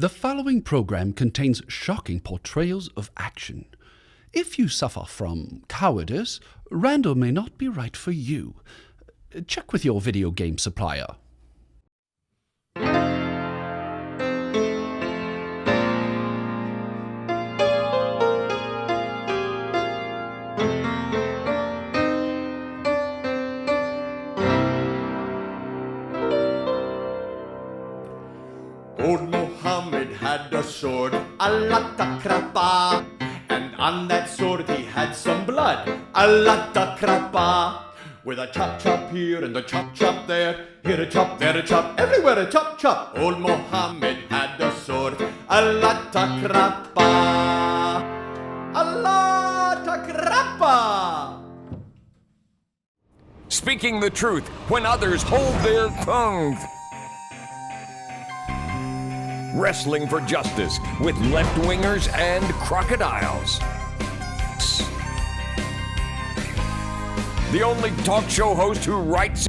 The following program contains shocking portrayals of action. If you suffer from cowardice, Randall may not be right for you. Check with your video game supplier. Old Muhammad had a sword, Allah krapa, and on that sword he had some blood, Allah krapa. With a chop chop here and a chop chop there, here a chop, there a chop, everywhere a chop chop. Old Muhammad had a sword, Allah krapa, Allah krapa. Speaking the truth when others hold their tongues. Wrestling for justice with left-wingers and crocodiles. The only talk show host who writes,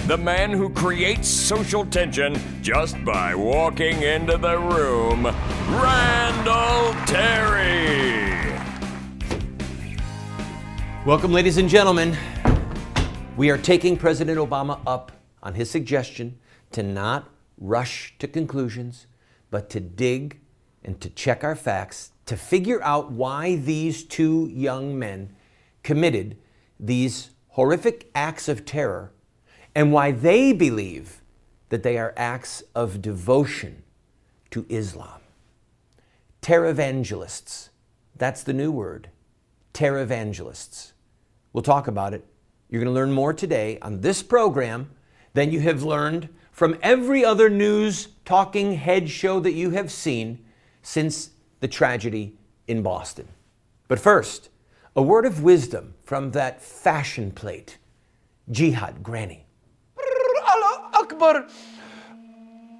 the man who creates social tension just by walking into the room, Randall Terry. Welcome, ladies and gentlemen. We are taking President Obama up on his suggestion to not rush to conclusions, but to dig and to check our facts, to figure out why these two young men committed these horrific acts of terror and why they believe that they are acts of devotion to Islam. Terror-evangelists, that's the new word, terror-evangelists. We'll talk about it. You're going to learn more today on this program than you have learned from every other news talking head show that you have seen since the tragedy in Boston. But first, a word of wisdom from that fashion plate, Jihad Granny. Allah Akbar.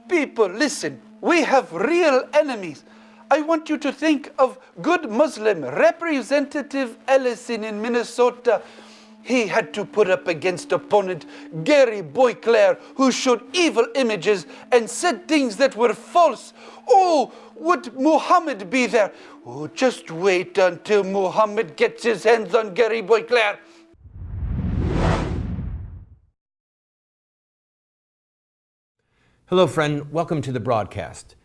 People, listen, we have real enemies. I want you to think of good Muslim Representative Ellison in Minnesota. He had to put up against opponent Gary Boyclair, who showed evil images and said things that were false. Oh, would Muhammad be there? Oh, just wait until Muhammad gets his hands on Gary Boyclair. Hello, friend. Welcome to the broadcast.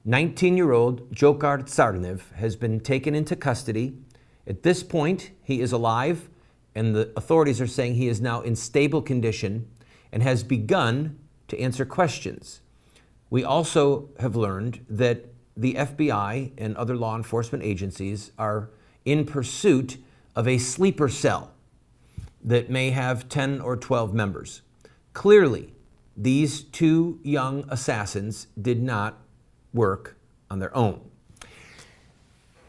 19-year-old Dzhokhar Tsarnaev has been taken into custody. At this point, he is alive, and the authorities are saying he is now in stable condition and has begun to answer questions. We also have learned that the FBI and other law enforcement agencies are in pursuit of a sleeper cell that may have 10 or 12 members. Clearly, these two young assassins did not work on their own.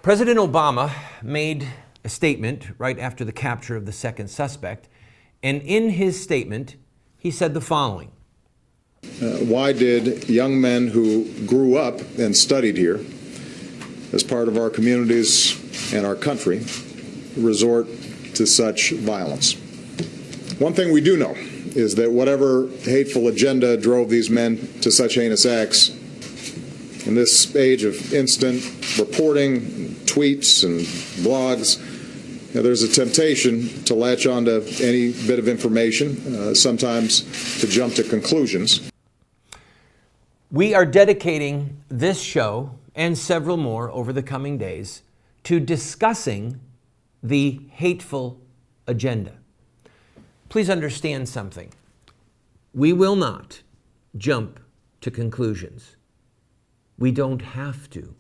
President Obama made a statement right after the capture of the second suspect, and in his statement, he said the following. Why did young men who grew up and studied here as part of our communities and our country resort to such violence? One thing we do know is that whatever hateful agenda drove these men to such heinous acts, in this age of instant reporting, tweets and blogs, there's a temptation to latch onto any bit of information, sometimes to jump to conclusions. We are dedicating this show and several more over the coming days to discussing the hateful agenda. Please understand something. We will not jump to conclusions. We don't have to.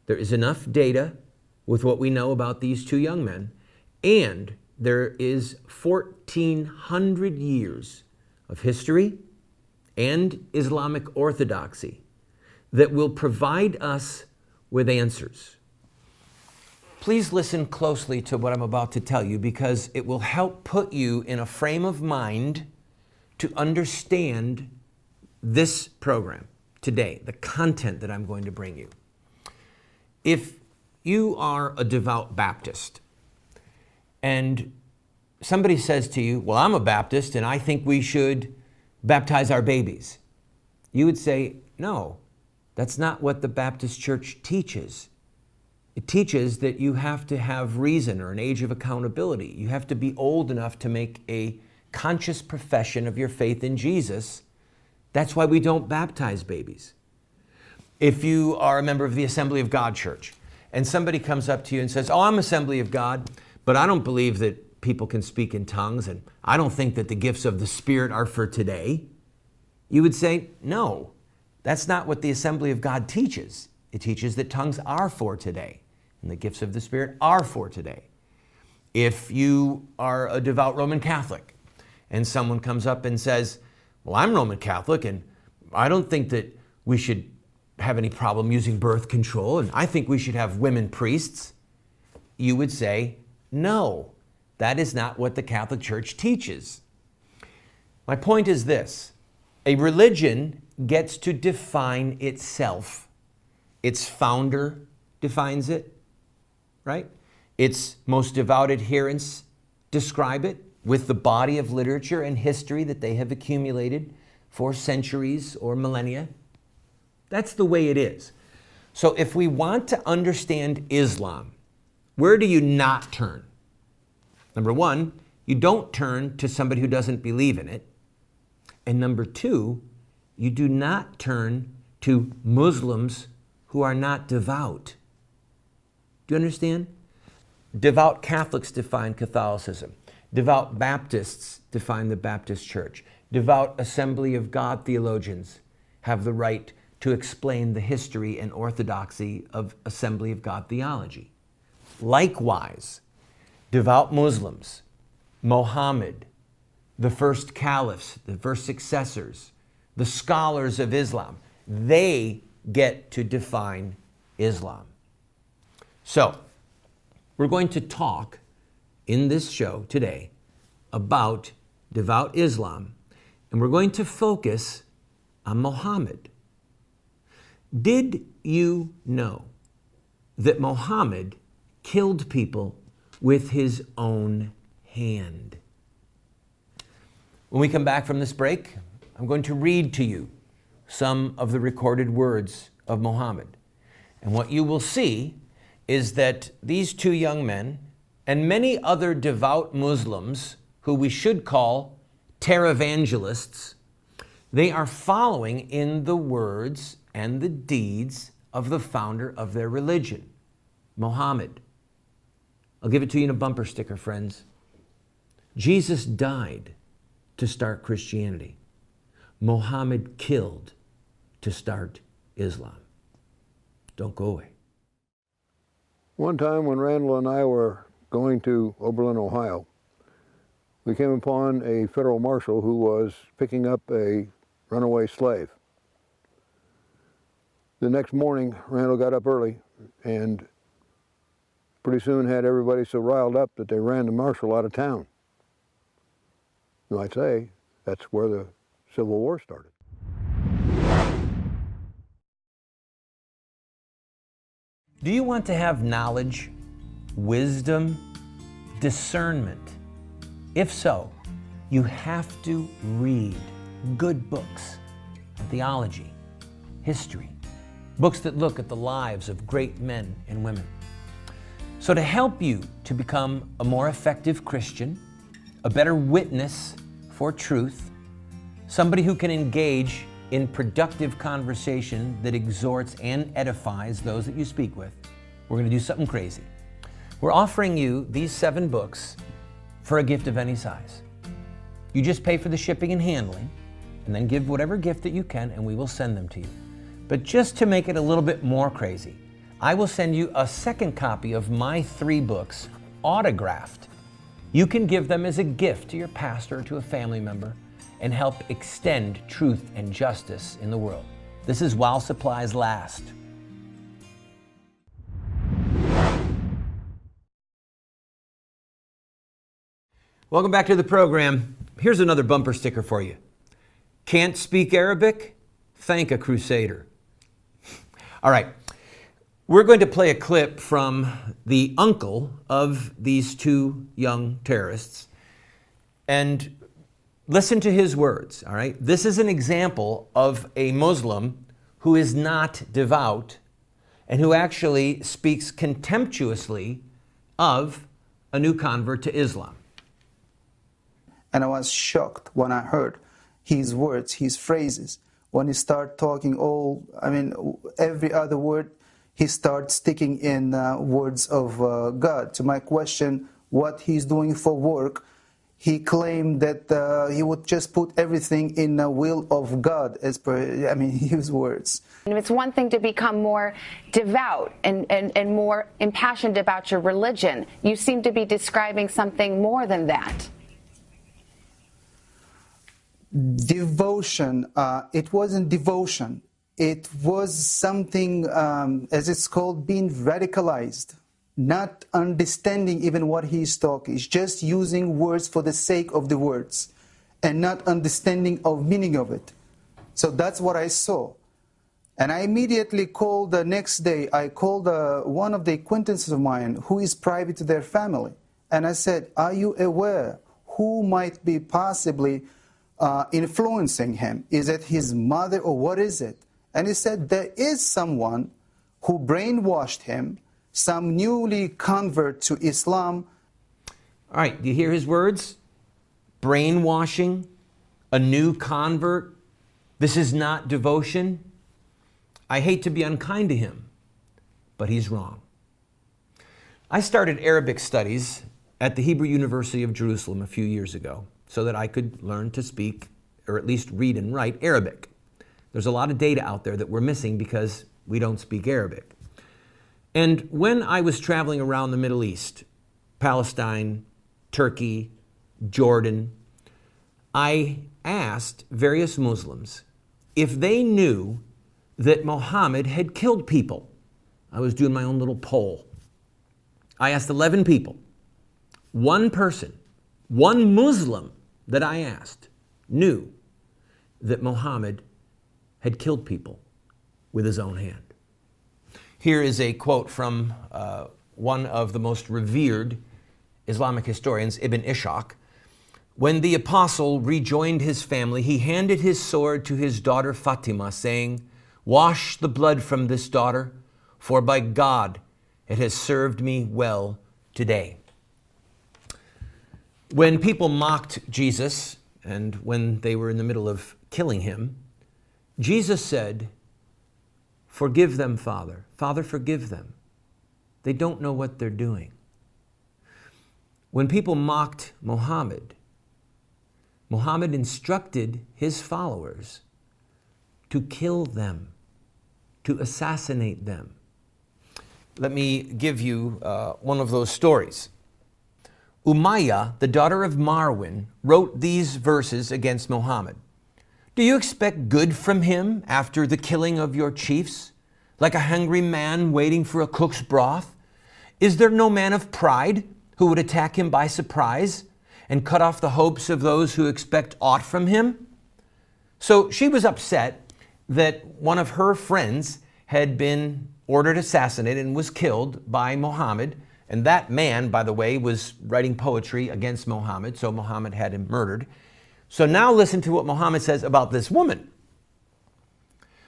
There is enough data with what we know about these two young men, and there is 1,400 years of history and Islamic orthodoxy that will provide us with answers. Please listen closely to what I'm about to tell you, because it will help put you in a frame of mind to understand this program today, the content that I'm going to bring you. If you are a devout Baptist and somebody says to you, well, I'm a Baptist and I think we should baptize our babies, you would say, no, That's not what the Baptist Church teaches. It teaches that you have to have reason or an age of accountability. You have to be old enough to make a conscious profession of your faith in Jesus. That's why we don't baptize babies. If you are a member of the Assembly of God Church and somebody comes up to you and says, "Oh, I'm Assembly of God, but I don't believe that people can speak in tongues, and I don't think that the gifts of the Spirit are for today," you would say, "No, that's not what the Assembly of God teaches. It teaches that tongues are for today, and the gifts of the Spirit are for today." If you are a devout Roman Catholic and someone comes up and says, "Well, I'm Roman Catholic, and I don't think that we should have any problem using birth control, and I think we should have women priests," you would say, "No, that is not what the Catholic Church teaches." My point is this: a religion gets to define itself. Its founder defines it, right? Its most devout adherents describe it with the body of literature and history that they have accumulated for centuries or millennia. That's the way it is. So if we want to understand Islam, where do you not turn? Number one, you don't turn to somebody who doesn't believe in it. And number two, you do not turn to Muslims who are not devout. Do you understand? Devout Catholics define Catholicism. Devout Baptists define the Baptist Church. Devout Assembly of God theologians have the right to explain the history and orthodoxy of Assembly of God theology. Likewise, devout Muslims, Mohammed, the first caliphs, the first successors, the scholars of Islam, they get to define Islam. So, we're going to talk in this show today about devout Islam, and we're going to focus on Mohammed. Did you know that Mohammed killed people with his own hand? When we come back from this break, I'm going to read to you some of the recorded words of Mohammed. And what you will see is that these two young men and many other devout Muslims who we should call televangelists, they are following in the words and the deeds of the founder of their religion, Mohammed. I'll give it to you in a bumper sticker, friends. Jesus died to start Christianity. Mohammed killed to start Islam. Don't go away. One time when Randall and I were going to Oberlin, Ohio, we came upon a federal marshal who was picking up a runaway slave. The next morning, Randall got up early and pretty soon had everybody so riled up that they ran the marshal out of town. You might say that's where the Civil War started. Do you want to have knowledge, wisdom, discernment? If so, you have to read good books on theology, history, books that look at the lives of great men and women. So to help you to become a more effective Christian, a better witness for truth, somebody who can engage in productive conversation that exhorts and edifies those that you speak with, we're going to do something crazy. We're offering you these 7 books for a gift of any size. You just pay for the shipping and handling, and then give whatever gift that you can, and we will send them to you. But just to make it a little bit more crazy, I will send you a second copy of my 3 books, autographed. You can give them as a gift to your pastor or to a family member and help extend truth and justice in the world. This is while supplies last. Welcome back to the program. Here's another bumper sticker for you. Can't speak Arabic? Thank a crusader. All right. We're going to play a clip from the uncle of these 2 young terrorists and listen to his words, all right? This is an example of a Muslim who is not devout and who actually speaks contemptuously of a new convert to Islam. And I was shocked when I heard his words, his phrases. When he started talking every other word, he starts sticking in words of God. To my question, what he's doing for work, he claimed that he would just put everything in the will of God, as per, his words. And it's one thing to become more devout and more impassioned about your religion. You seem to be describing something more than that. Devotion, it wasn't devotion. It was something, as it's called, being radicalized. Not understanding even what he's talking. He's just using words for the sake of the words and not understanding of meaning of it. So that's what I saw. And I immediately called the next day, I called one of the acquaintances of mine who is private to their family. And I said, are you aware who might be possibly influencing him? Is it his mother or what is it? And he said, there is someone who brainwashed him, some newly convert to Islam. All right, do you hear his words? Brainwashing, a new convert. This is not devotion. I hate to be unkind to him, but he's wrong. I started Arabic studies at the Hebrew University of Jerusalem a few years ago so that I could learn to speak, or at least read and write, Arabic. There's a lot of data out there that we're missing because we don't speak Arabic. And when I was traveling around the Middle East, Palestine, Turkey, Jordan, I asked various Muslims if they knew that Muhammad had killed people. I was doing my own little poll. I asked 11 people. One person, one Muslim that I asked, knew that Muhammad had killed people with his own hand. Here is a quote from one of the most revered Islamic historians, Ibn Ishaq. When the apostle rejoined his family, he handed his sword to his daughter Fatima, saying, "Wash the blood from this daughter, for by God it has served me well today." When people mocked Jesus, and when they were in the middle of killing him, Jesus said, "Forgive them, Father. Father, forgive them. They don't know what they're doing." When people mocked Muhammad, Muhammad instructed his followers to kill them, to assassinate them. Let me give you one of those stories. Umayyah, the daughter of Marwan, wrote these verses against Muhammad. "Do you expect good from him after the killing of your chiefs, like a hungry man waiting for a cook's broth? Is there no man of pride who would attack him by surprise and cut off the hopes of those who expect aught from him?" So she was upset that one of her friends had been ordered assassinated and was killed by Muhammad. And that man, by the way, was writing poetry against Muhammad, so Muhammad had him murdered. So now listen to what Muhammad says about this woman.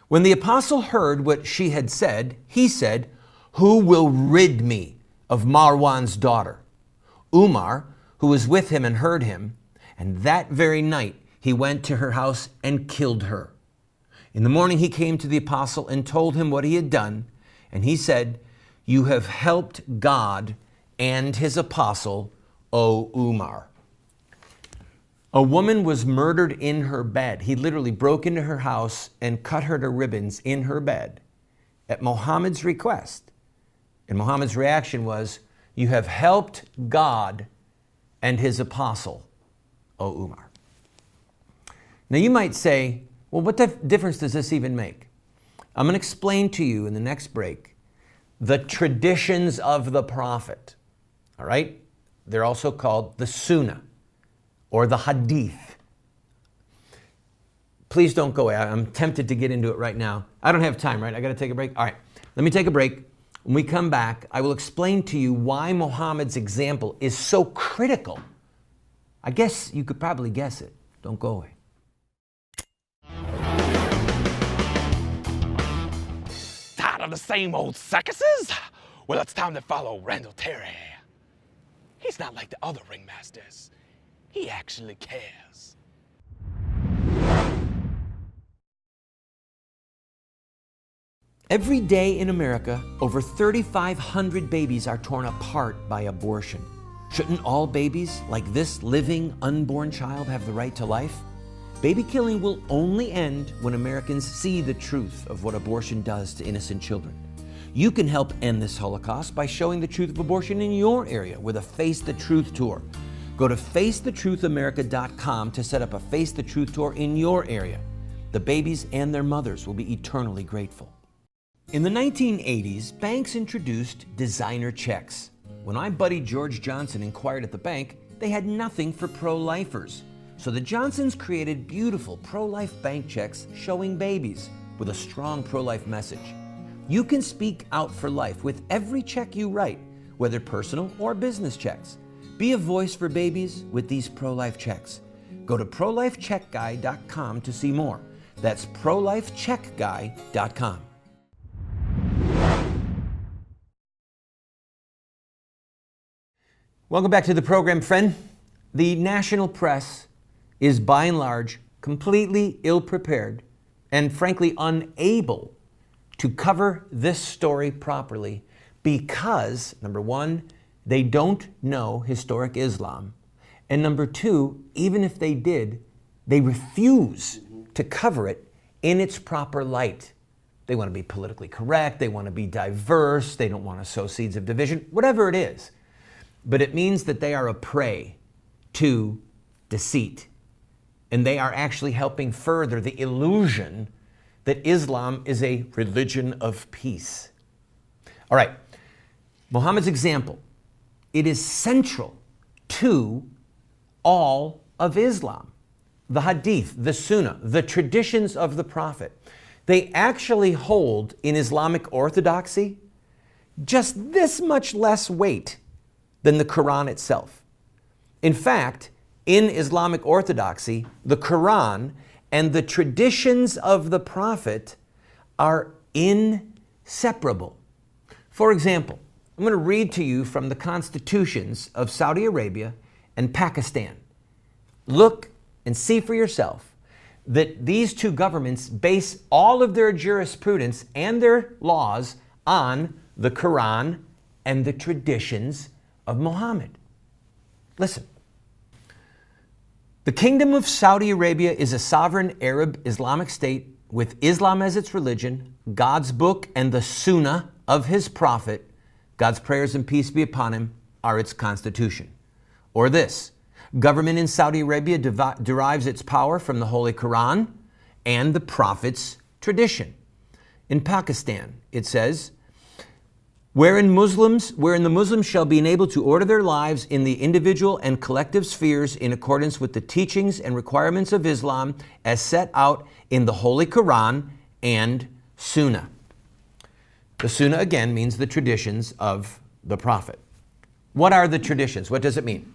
When the apostle heard what she had said, he said, "Who will rid me of Marwan's daughter?" Umar, who was with him and heard him, and that very night he went to her house and killed her. In the morning he came to the apostle and told him what he had done, and he said, "You have helped God and his apostle, O Umar." A woman was murdered in her bed. He literally broke into her house and cut her to ribbons in her bed at Muhammad's request. And Muhammad's reaction was, "You have helped God and his apostle, O Umar." Now you might say, well, what difference does this even make? I'm going to explain to you in the next break the traditions of the prophet. All right? They're also called the Sunnah or the Hadith. Please don't go away. I'm tempted to get into it right now. I don't have time, right? I got to take a break. All right, let me take a break. When we come back, I will explain to you why Muhammad's example is so critical. I guess you could probably guess it. Don't go away. of the same old circuses? Well, it's time to follow Randall Terry. He's not like the other ringmasters. He actually cares. Every day in America, over 3,500 babies are torn apart by abortion. Shouldn't all babies, like this living, unborn child, have the right to life? Baby killing will only end when Americans see the truth of what abortion does to innocent children. You can help end this Holocaust by showing the truth of abortion in your area with a Face the Truth tour. Go to FaceTheTruthAmerica.com to set up a Face the Truth tour in your area. The babies and their mothers will be eternally grateful. In the 1980s, banks introduced designer checks. When my buddy George Johnson inquired at the bank, they had nothing for pro-lifers. So the Johnsons created beautiful pro-life bank checks showing babies with a strong pro-life message. You can speak out for life with every check you write, whether personal or business checks. Be a voice for babies with these pro-life checks. Go to prolifecheckguy.com to see more. That's prolifecheckguy.com. Welcome back to the program, friend. The national press is by and large completely ill-prepared and frankly unable to cover this story properly because, number one, they don't know historic Islam, and number two, even if they did, they refuse to cover it in its proper light. They want to be politically correct, they want to be diverse, they don't want to sow seeds of division, whatever it is. But it means that they are a prey to deceit. And they are actually helping further the illusion that Islam is a religion of peace. All right, Muhammad's example. It is central to all of Islam. The Hadith, the Sunnah, the traditions of the Prophet. They actually hold in Islamic orthodoxy just this much less weight than the Quran itself. In fact, in Islamic orthodoxy, the Quran and the traditions of the Prophet are inseparable. For example, I'm going to read to you from the constitutions of Saudi Arabia and Pakistan. Look and see for yourself that these two governments base all of their jurisprudence and their laws on the Quran and the traditions of Muhammad. Listen. The Kingdom of Saudi Arabia is a sovereign Arab Islamic state with Islam as its religion, God's book and the Sunnah of his prophet, God's prayers and peace be upon him, are its constitution. Or this, government in Saudi Arabia derives its power from the Holy Quran and the Prophet's tradition. In Pakistan, it says, wherein the Muslims shall be enabled to order their lives in the individual and collective spheres in accordance with the teachings and requirements of Islam as set out in the Holy Quran and Sunnah. The Sunnah, again, means the traditions of the Prophet. What are the traditions? What does it mean?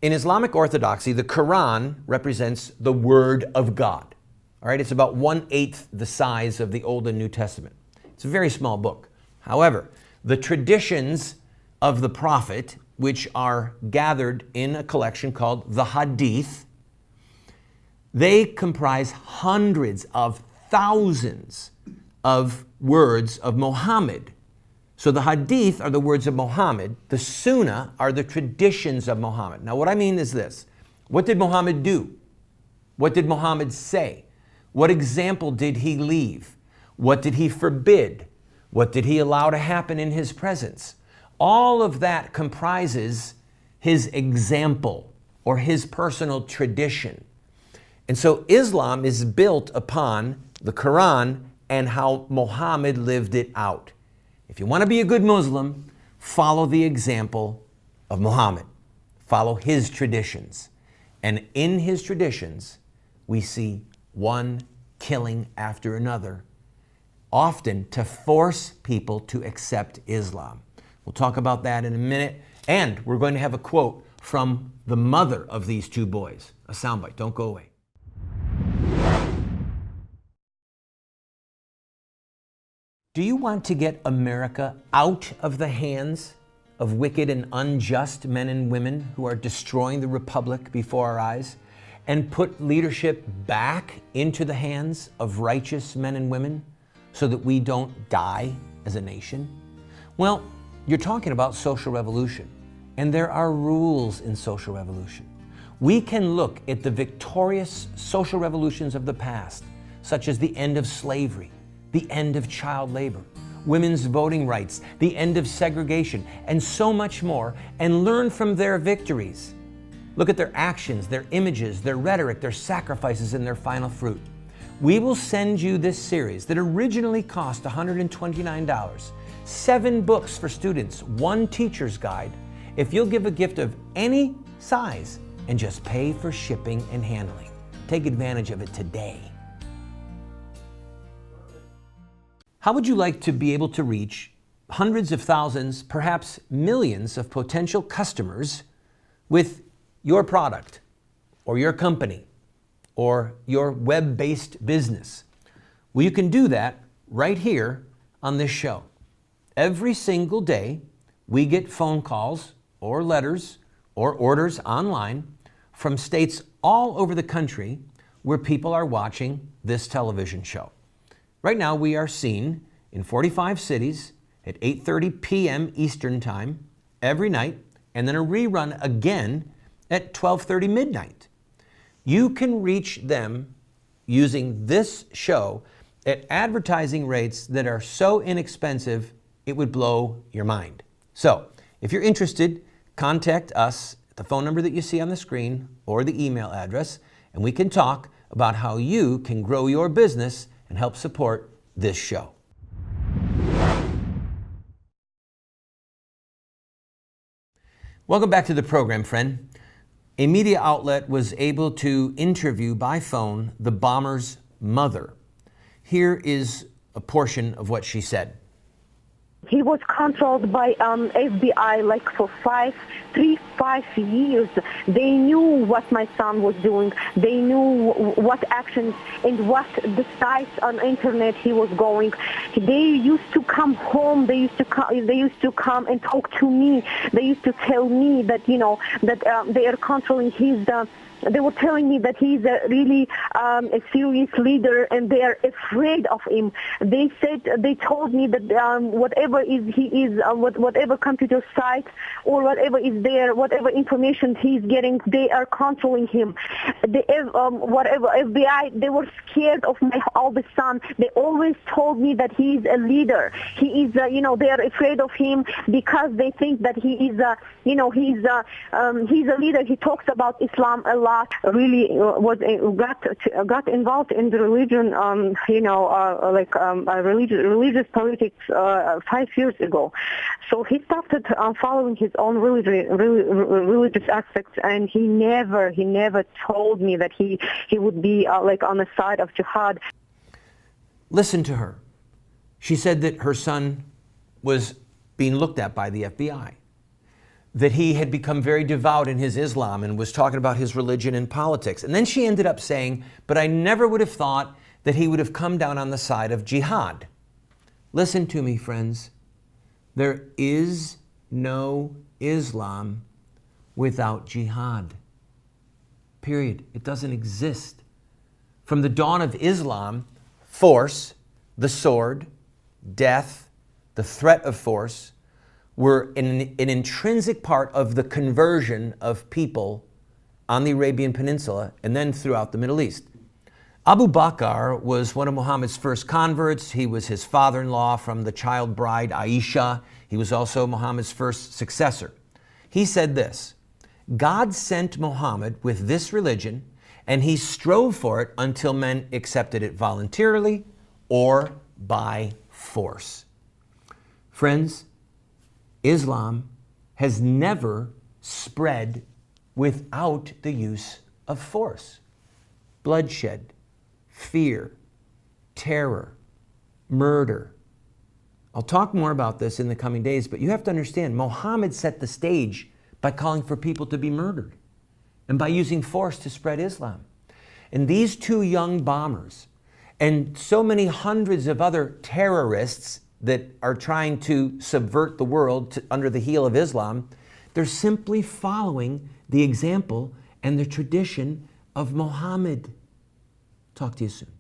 In Islamic orthodoxy, the Quran represents the Word of God. All right, it's about 1/8 the size of the Old and New Testament. It's a very small book. However, the traditions of the Prophet, which are gathered in a collection called the Hadith, they comprise hundreds of thousands of words of Muhammad. So the Hadith are the words of Muhammad. The Sunnah are the traditions of Muhammad. Now what I mean is this. What did Muhammad do? What did Muhammad say? What example did he leave? What did he forbid? What did he allow to happen in his presence? All of that comprises his example or his personal tradition. And so Islam is built upon the Quran and how Muhammad lived it out. If you want to be a good Muslim, follow the example of Muhammad. Follow his traditions. And in his traditions, we see one killing after another, often to force people to accept Islam. We'll talk about that in a minute. And we're going to have a quote from the mother of these two boys, a soundbite. Don't go away. Do you want to get America out of the hands of wicked and unjust men and women who are destroying the republic before our eyes, and put leadership back into the hands of righteous men and women so that we don't die as a nation? Well, you're talking about social revolution, and there are rules in social revolution. We can look at the victorious social revolutions of the past, such as the end of slavery, the end of child labor, women's voting rights, the end of segregation, and so much more, and learn from their victories. Look at their actions, their images, their rhetoric, their sacrifices, and their final fruit. We will send you this series that originally cost $129, 7 books for students, 1 teacher's guide, if you'll give a gift of any size and just pay for shipping and handling. Take advantage of it today. How would you like to be able to reach hundreds of thousands, perhaps millions of potential customers with your product or your company or your web-based business? Well, you can do that right here on this show. Every single day, we get phone calls or letters or orders online from states all over the country where people are watching this television show. Right now, we are seen in 45 cities at 8:30 p.m. Eastern Time every night, and then a rerun again at 12:30 midnight. You can reach them using this show at advertising rates that are so inexpensive, it would blow your mind. So, if you're interested, contact us at the phone number that you see on the screen or the email address, and we can talk about how you can grow your business and help support this show. Welcome back to the program, friend. A media outlet was able to interview by phone the bomber's mother. Here is a portion of what she said. He was controlled by FBI like for 5 years. They knew what my son was doing. They knew what actions and what the sites on internet he was going. They used to come home. They used to come and talk to me. They used to tell me that they are controlling his. They were telling me that he's a really a serious leader, and they are afraid of him. They told me that whatever computer site or whatever is there, whatever information he's getting, they are controlling him. Whatever FBI, they were scared of my oldest son. They always told me that he is a leader. He is, they are afraid of him because they think that he is, he's a leader. He talks about Islam a lot. Really got involved in the religion, religious politics 5 years ago. So he started following his own religious aspects, and he never told me that he would be on the side of jihad. Listen to her. She said that her son was being looked at by the FBI, that he had become very devout in his Islam and was talking about his religion and politics. And then she ended up saying, but I never would have thought that he would have come down on the side of jihad. Listen to me, friends. There is no Islam without jihad. Period. It doesn't exist. From the dawn of Islam, force, the sword, death, the threat of force, were an intrinsic part of the conversion of people on the Arabian Peninsula and then throughout the Middle East. Abu Bakr was one of Muhammad's first converts. He was his father-in-law from the child bride Aisha. He was also Muhammad's first successor. He said this, God sent Muhammad with this religion, and he strove for it until men accepted it voluntarily or by force. Friends, Islam has never spread without the use of force. Bloodshed, fear, terror, murder. I'll talk more about this in the coming days, but you have to understand, Muhammad set the stage by calling for people to be murdered and by using force to spread Islam. And these 2 young bombers, And so many hundreds of other terrorists that are trying to subvert the world under the heel of Islam, they're simply following the example and the tradition of Muhammad. Talk to you soon.